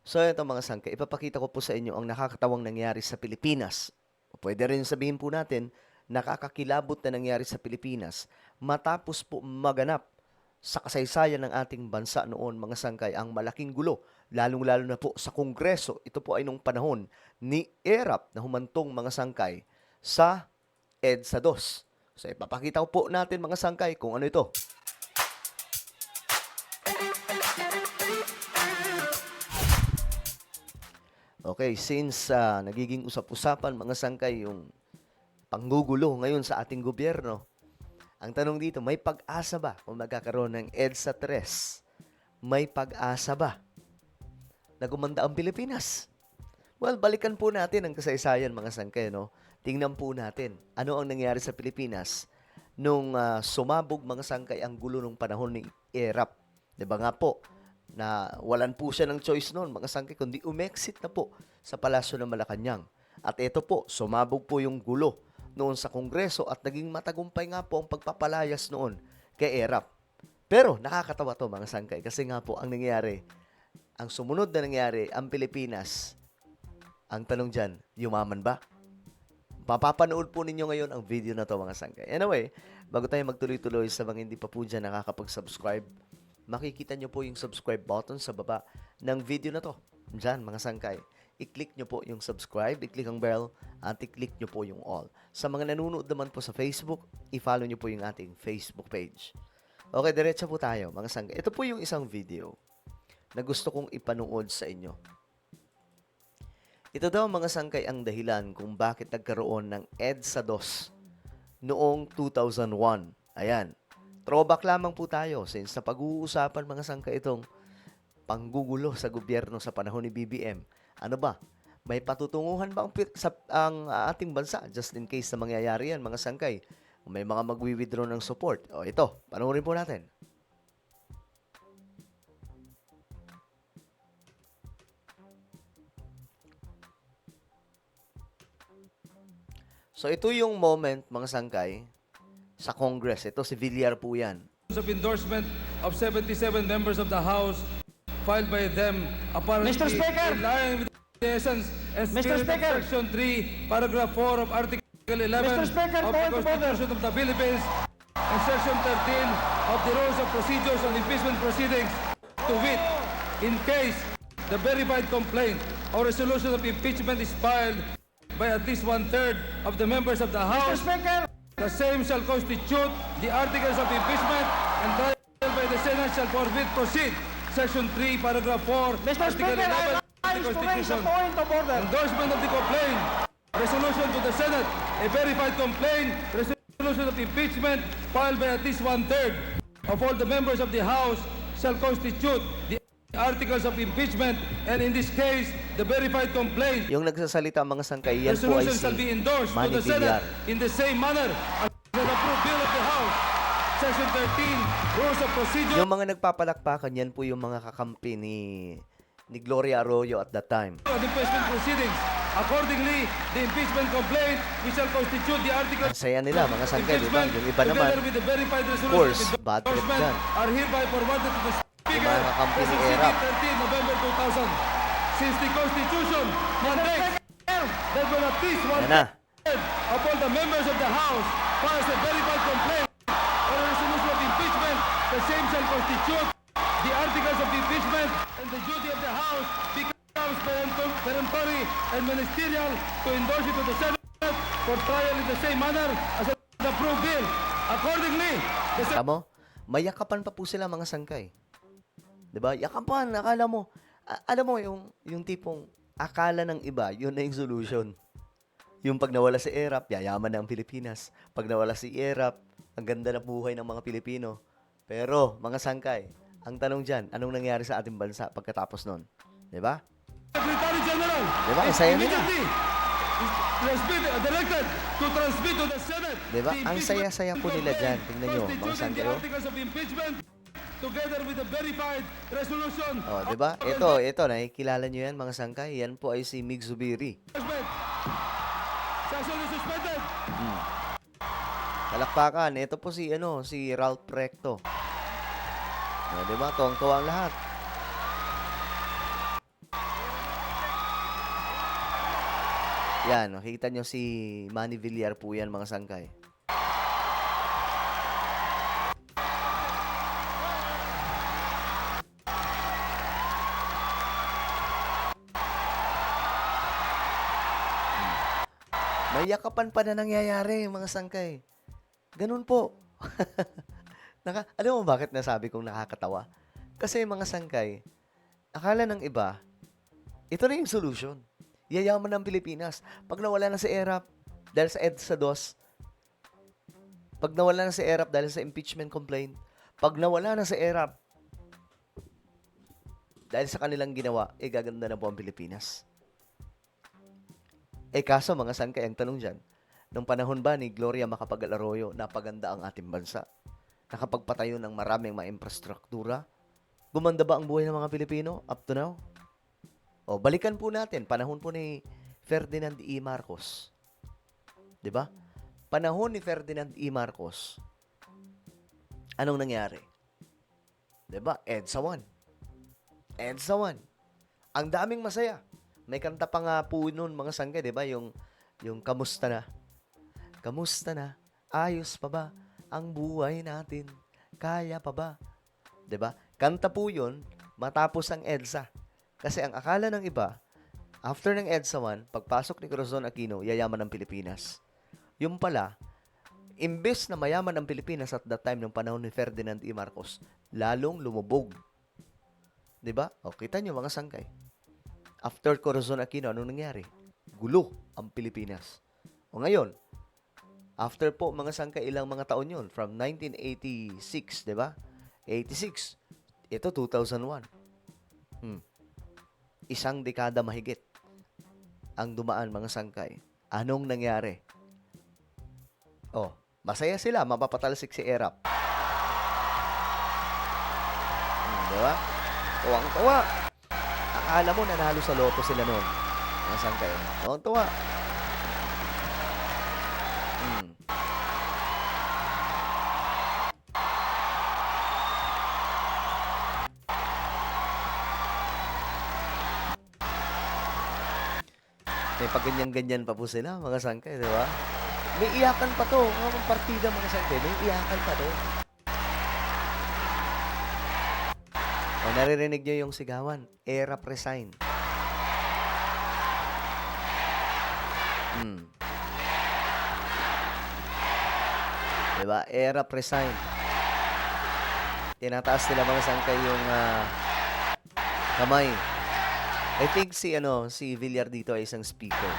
So ito mga sangkay, ipapakita ko po sa inyo ang nakakatawang nangyari sa Pilipinas. Pwede rin sabihin po natin, nakakakilabot na nangyari sa Pilipinas matapos po maganap sa kasaysayan ng ating bansa noon mga sangkay ang malaking gulo, lalong-lalo na po sa Kongreso. Ito po ay nung panahon ni ERAP na humantong mga sangkay sa EDSA 2. So ipapakita ko po natin mga sangkay kung ano ito. Okay, since nagiging usap-usapan mga sangkay yung panggugulo ngayon sa ating gobyerno, ang tanong dito, may pag-asa ba kung magkakaroon ng EDSA 3? May pag-asa ba na gumanda ang Pilipinas? Well, balikan po natin ang kasaysayan mga sangkay, no? Tingnan po natin ano ang nangyari sa Pilipinas nung sumabog mga sangkay ang gulo nung panahon ni ERAP. 'Di ba nga po, na walan po siya ng choice noon, mga sangkay, kundi umexit na po sa palasyo ng Malacanang. At ito po, sumabog po yung gulo noon sa Kongreso at naging matagumpay nga po ang pagpapalayas noon kay ERAP. Pero nakakatawa to mga sangkay kasi nga po ang nangyari, ang sumunod na nangyari, ang Pilipinas, ang tanong dyan, yumaman ba? Papapanood po ninyo ngayon ang video na to mga sangkay. Anyway, bago tayo magtuloy-tuloy sa mga hindi pa po dyan nakakapag-subscribe, makikita nyo po yung subscribe button sa baba ng video na to. Diyan, mga sangkay. I-click nyo po yung subscribe, i-click ang bell, at i-click nyo po yung all. Sa mga nanonood naman po sa Facebook, i-follow nyo po yung ating Facebook page. Okay, diretso po tayo, mga sangkay. Ito po yung isang video na gusto kong ipanood sa inyo. Ito daw, mga sangkay, ang dahilan kung bakit nagkaroon ng EDSA 2 noong 2001. Ayan. Throwback lamang po tayo since na pag-uusapan mga sangkay itong panggugulo sa gobyerno sa panahon ni BBM. Ano ba? May patutunguhan ba ang ating bansa just in case na mangyayari yan mga sangkay? May mga magwi-withdraw ng support. O ito, panoorin po natin. So ito yung moment mga sangkay sa Congress. Ito si Villar po yan. Of endorsement of 77 members of the House filed by them apparently Mr. Speaker! in line with the essence and Mr. spirit of Speaker! Section 3, Paragraph 4 of Article 11 Mr. Speaker, of the point of order. Constitution of the Philippines and Section 13 of the Rules of Procedures on Impeachment Proceedings, to wit, in case the verified complaint or resolution of impeachment is filed by at least one-third of the members of the Mr. House, Speaker! the same shall constitute the articles of impeachment and trial by the Senate shall forthwith proceed. Section 3, Paragraph 4, Mr. Article Speaker, 11 of the I rise to raise a Constitution. point of order. Endorsement of the complaint, resolution to the Senate, a verified complaint, resolution of impeachment filed by at least one-third of all the members of the House shall constitute the articles of impeachment, and in this case, the verified complaint Yung nagsasalita mga sangkay, yan po ay resolution si shall be endorsed to Manny the Senate Villar. in the same manner as an approved bill of the House. Section 13, Rules of Procedure. Yung mga nagpapalakpakan, yan po yung mga kakampi ni Gloria Arroyo at that time. Of impeachment proceedings. Accordingly, the impeachment complaint which shall constitute the articles Ang saya nila, mga sangkay, di ba? impeachment, Yung iba naman, together with the verified resolution course, of bad trip endorsement, dyan. are hereby forwarded to the Speaker. mga kakampi ni SCC ERAP. 13 November 2000. Since the Constitution mandates that when at least one Yan na. third of all the members of the House files a verified complaint or a resolution of impeachment, the same shall constitute the articles of impeachment, and the duty of the House becomes peremptory and ministerial to endorse it to the Senate for trial in the same manner as an approved bill. Accordingly, the Tamo, may yakapan pa po sila mga sangkay. Di ba? Yakapan, akala mo. Alam mo, yung tipong akala ng iba, yun na yung solution. Yung pag nawala si ERAP, yayaman na ang Pilipinas. Pag nawala si ERAP, ang ganda na buhay ng mga Pilipino. Pero, mga sangkay, ang tanong dyan, anong nangyari sa ating bansa pagkatapos nun? Di ba? Secretary General Diba? Ang is saya nila. immediately directed to transmit to the Senate Diba? the Ang impeachment saya-saya po nila dyan. Tingnan nyo, mga constituting the sangkay. oh. articles of impeachment together with the verified resolution Oh, of 'di ba? Ito, nakikilala niyo 'yan mga sangkay. Yan po ay si Mig Zubiri. endorsement. Session is suspended. Palakpakan. Ito po si Ralph Recto. 'Di ba? Tuwang-tuwa ang lahat. Yan, nakita nyo si Manny Villar po yan, mga sangkay. May yakapan pa na nangyayari, mga sangkay. Ganun po. Alam mo bakit nasabi kong nakakatawa? Kasi mga sangkay, akala ng iba, ito na yung solution. Yayaman ng Pilipinas. Pag nawala na si ERAP dahil sa EDSA 2, pag nawala na si ERAP dahil sa impeachment complaint, pag nawala na si ERAP dahil sa kanilang ginawa, gaganda na po ang Pilipinas. Kaso mga sangkay, ang tanong dyan, nung panahon ba ni Gloria Macapagal Arroyo, napaganda ang ating bansa? Nakapagpatayo ng maraming mga infrastruktura? Gumanda ba ang buhay ng mga Pilipino up to now? O, balikan po natin, panahon po ni Ferdinand E. Marcos. 'Di ba? Panahon ni Ferdinand E. Marcos, anong nangyari? 'Di ba? EDSA 1. EDSA 1. Ang daming masaya. May kanta pa nga po noon, mga sangkay, 'di ba? Yung kamusta na? Kamusta na? Ayos pa ba ang buhay natin? Kaya pa ba? 'Di ba? Kanta po 'yon matapos ang EDSA. Kasi ang akala ng iba, after ng EDSA 1, pagpasok ni Corazon Aquino, yayaman ng Pilipinas. Yung pala, imbes na mayaman ang Pilipinas at that time ng panahon ni Ferdinand E. Marcos, lalong lumubog. 'Di ba? O, kita nyo mga sangkay. After Corazon Aquino, anong nangyari? Gulo ang Pilipinas. O ngayon, after po mga sangkay, ilang mga taon yun? From 1986, 'di ba? 86. Ito 2001. Isang dekada mahigit ang dumaan, mga sangkay. Anong nangyari? Oh, masaya sila, mapapatalsik si ERAP. Diba? Tuwang-tuwa. Akala mo nanalo sa loto sila noon. Mga sangkay. Tuwang-tuwa. May pag-ganyan-ganyan pa po sila, mga sangkay, di ba? May iyakan pa to. Mga partida, mga sangkay, may iyakan pa to. O, naririnig nyo yung sigawan. ERAP resign. Diba? ERAP resign. Tinataas nila, mga sangkay, yung kamay. I think si Villar dito ay isang speaker.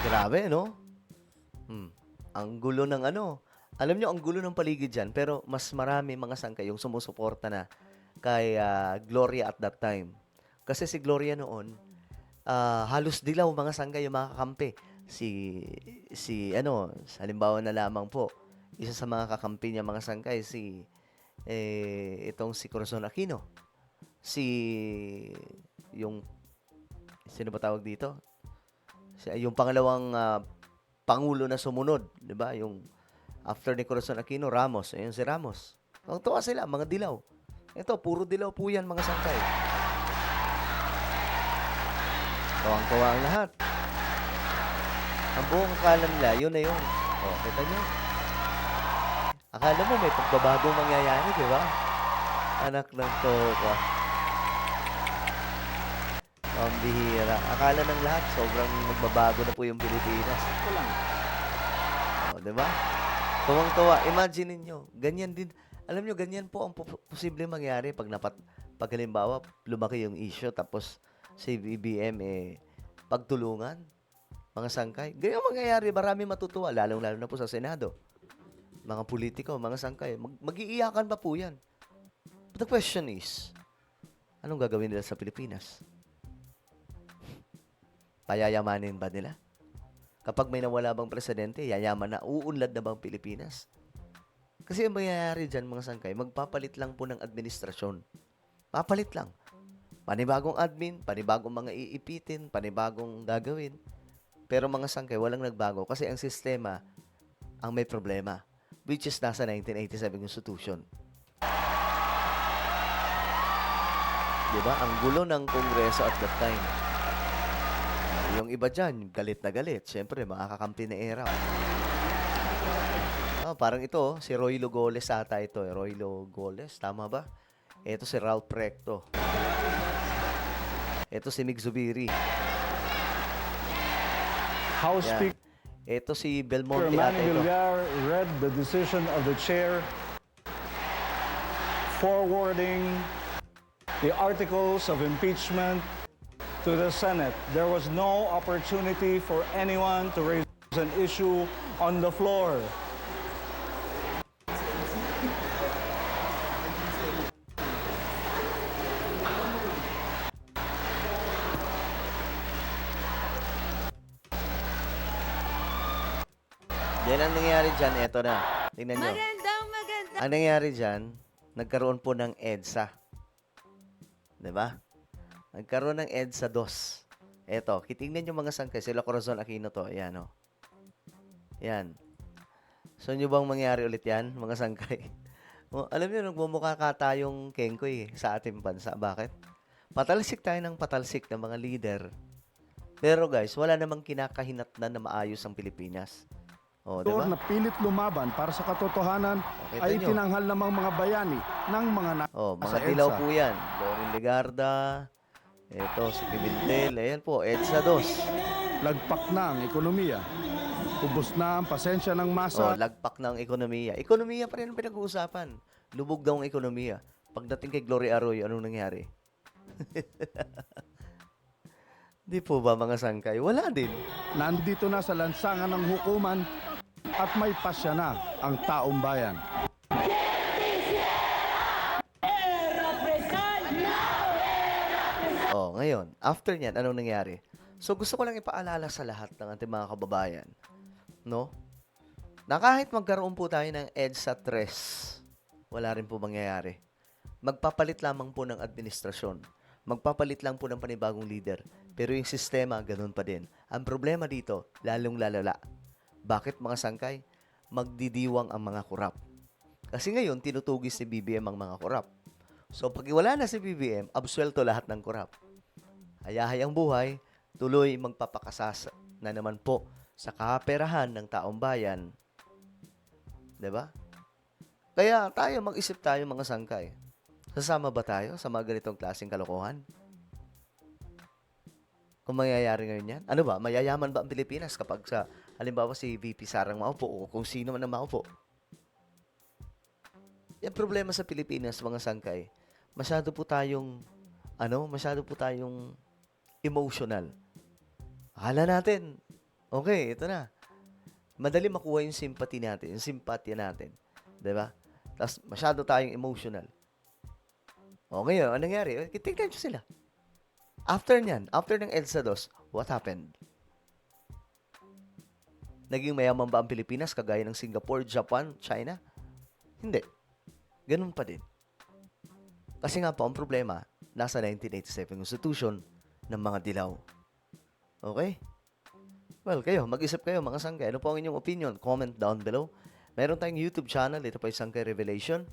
Grabe, no? Ang gulo ng alam nyo, ang gulo ng paligid dyan, pero mas marami, mga sangkay, yung sumusuporta na kay Gloria at that time. Kasi si Gloria noon, halos dilaw, mga sangkay, yung mga kakampi. Halimbawa na lamang po, isa sa mga kakampi niya, mga sangkay, itong si Corazon Aquino. Sino ba tawag dito? Yung pangalawang pangulo na sumunod, di ba? Yung after ni Corazon Aquino, Ramos. Ayun si Ramos. Ang tuwa sila, mga dilaw. Ito, puro dilaw po yan, mga sangkay. Tuwang-tuwa ang lahat. Ang buong akala nila, yun na yun. O, kita nyo. Akala mo may pagbabagong mangyayari, di ba? Anak ng toka. Ang bihira. Akala ng lahat, sobrang magbabago na po yung Pilipinas. Ito lang. O, di ba? Tuwang-tuwa. Imagine niyo, ganyan din. Alam nyo, ganyan po ang posible mangyari pag halimbawa, lumaki yung issue, tapos si BBM, pagtulungan. Mga sangkay. Ganyan mangyayari, marami matutuwa, lalong-lalo na po sa Senado. Mga politiko, mga sangkay, mag-iiyakan pa po yan. But the question is, anong gagawin nila sa Pilipinas? Payayamanin ba nila? Kapag may nawala bang presidente, yayaman na, uunlad na bang Pilipinas? Kasi ang mangyayari dyan, mga sangkay, magpapalit lang po ng administrasyon. Papalit lang. Panibagong admin, panibagong mga iipitin, panibagong gagawin. Pero mga sangkay, walang nagbago kasi ang sistema ang may problema. which is nasa 1987 Constitution. Diba? Ang gulo ng Kongreso at that time. Yung iba dyan, galit na galit. Siyempre, makakakampi na era. Parang ito, si Roy Lugoles ata ito. Roy Lugoles, tama ba? Ito si Ralph Recto. Ito si Mig Zubiri. House Yan. Speaker Ito si Belmonte ata Manny ito. Villar read the decision of the chair forwarding the articles of impeachment to the Senate. There was no opportunity for anyone to raise an issue on the floor. Yan ang nangyari dyan. Eto na. Tingnan nyo. Maganda. Ang nangyari dyan, nagkaroon po ng EDSA. Diba? Nagkaroon ng EDSA 2. Eto, kitingnan nyo mga sangkay. Sila Corazon Aquino to. Ayan, o. Yan. So, nyo bang mangyari ulit yan, mga sangkay? Alam nyo, nagmumukha ka tayong kengkoy sa ating bansa. Bakit? Patalsik tayo ng patalsik ng mga leader. Pero guys, wala namang kinakahinatnan na maayos ang Pilipinas. O, diba? na pilit lumaban para sa katotohanan Kita ay nyo. tinanghal namang mga bayani ng mga Oh, mga sa dilaw EDSA. po yan. Lorin Legarda. Ito, si Pimentel. Ayan po, EDSA 2. Lagpak na ang ekonomiya. Ubos na ang pasensya ng Oh, masa. lagpak ng ekonomiya. Ekonomiya pa rin ang pinag-uusapan. Lubog daw ang ekonomiya. Pagdating kay Gloria Arroyo, anong nangyari? Di po ba mga sangkay? Wala din. Nandito na sa lansangan ng hukuman at may pasya na ang taong bayan. Oh, ngayon, after niyan, anong nangyari? So, gusto ko lang ipaalala sa lahat ng ating mga kababayan, no? Na kahit magkaroon po tayo ng EDSA 3, wala rin po mangyayari. Magpapalit lamang po ng administrasyon. Magpapalit lang po ng panibagong leader. Pero yung sistema, ganun pa din. Ang problema dito, lalong lalala. Bakit mga sangkay? Magdidiwang ang mga kurap. Kasi ngayon, tinutugis ni BBM ang mga kurap. So, pag wala na si BBM, absuelto lahat ng kurap. Hayahayang buhay, tuloy magpapakasas na naman po sa kaperahan ng taong bayan. 'Di ba? Kaya tayo, mag-isip tayo mga sangkay. Sasama ba tayo sa mga ganitong klaseng kalokohan? Kung mangyayari ngayon yan, ano ba? Mayayaman ba ang Pilipinas kapag sa, halimbawa si VP Sarang maupo o kung sino man ang maupo? Yung problema sa Pilipinas, mga sangkay, masyado po tayong emotional. Akala natin, okay, ito na. Madali makuha yung sympathy natin, yung simpatya natin. Diba? Tapos, masyado tayong emotional. O ngayon, anong nangyari? Tingnan nyo sila. After nyan, after ng EDSA 2, what happened? Naging mayaman ba ang Pilipinas kagaya ng Singapore, Japan, China? Hindi. Ganun pa din. Kasi nga po, ang problema, nasa 1987 Constitution ng mga dilaw. Okay? Well, kayo, mag-isip kayo mga sangkay. Ano po ang inyong opinion? Comment down below. Meron tayong YouTube channel. Ito po yung Sangkay Revelation.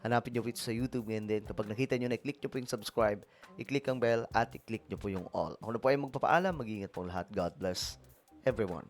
Hanapin nyo po ito sa YouTube ngayon din. Kapag nakita nyo na, i-click nyo po yung subscribe, i-click ang bell, at i-click nyo po yung all. Ako na po ay magpapaalam. Mag-ingat po lahat. God bless everyone.